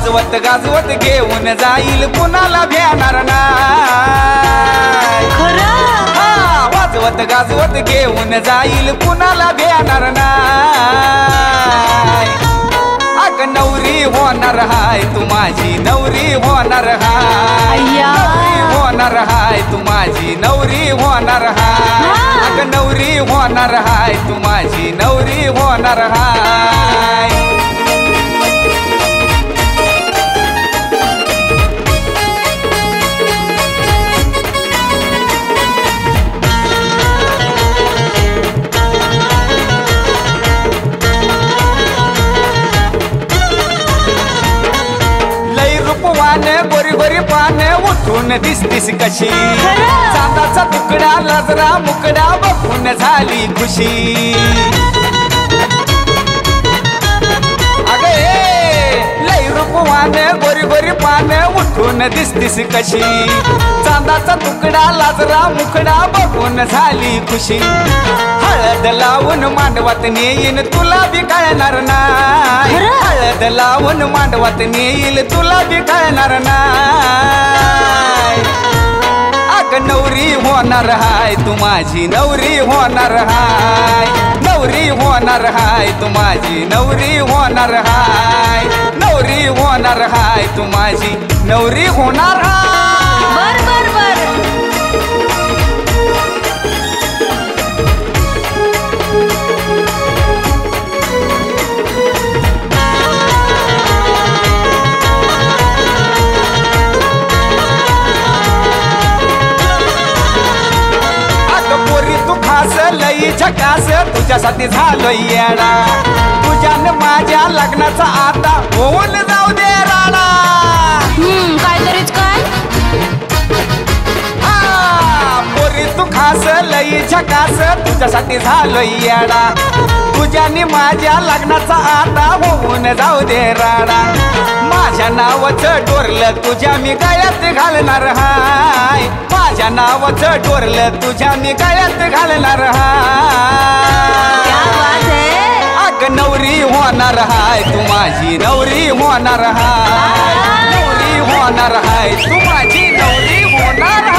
वाजवत गाजवत घेऊन जाईल कुणाला भेटणार नाही वाजवत गाजवत घेऊन जाईल कुणाला भेटणार नाही अग नवरी होणार हाय तू माझी नवरी होणार हाय नवरी होणार हाय तू माझी नवरी होणार हाय अग नवरी होणार हाय तू माझी नवरी होणार हाय गोरी गोरी पाने उठून दिसतीस कशी चांदाचा तुकडा लाजरा मुकडा बघून झाली खुशी अगे लई रूपवाने गोरी गोरी पाने उठून दिसतीस कशी चांदाचा तुकडा लाजरा मुकडा बघून झाली खुशी हळद लावून मांडवात नेईन तुला बी कळणार नाही हळद लावून मांडवात नेईल तुला बी कळणार नाही अग नवरी होणार हाय तू माझी नवरी होणार हाय नवरी होणार हाय तू माझी नवरी होणार हाय नवरी होणार हाय तू माझी नवरी होणार हाय लई झकास तुझ्यासाठी झालोय येडा तुझ्यानं माझ्या लग्नाचा आता होऊन जाऊ दे राडा काय तरीच काय पोरी तू खास लई झकास तुझ्यासाठी झालोय येडा तुझ्याने माझ्या लग्नाचा आता होऊन जाऊ दे राडा माझ्या नावाचं डोरलं तुझ्या मी गळ्यात घालणार हाय माझ्या नावाचं डोरलं तुझ्या मी गळ्यात घालणार हाय अग नवरी होणार हाय तू माझी नवरी होणार हाय नवरी होणार हाय तू माझी नवरी होणार हाय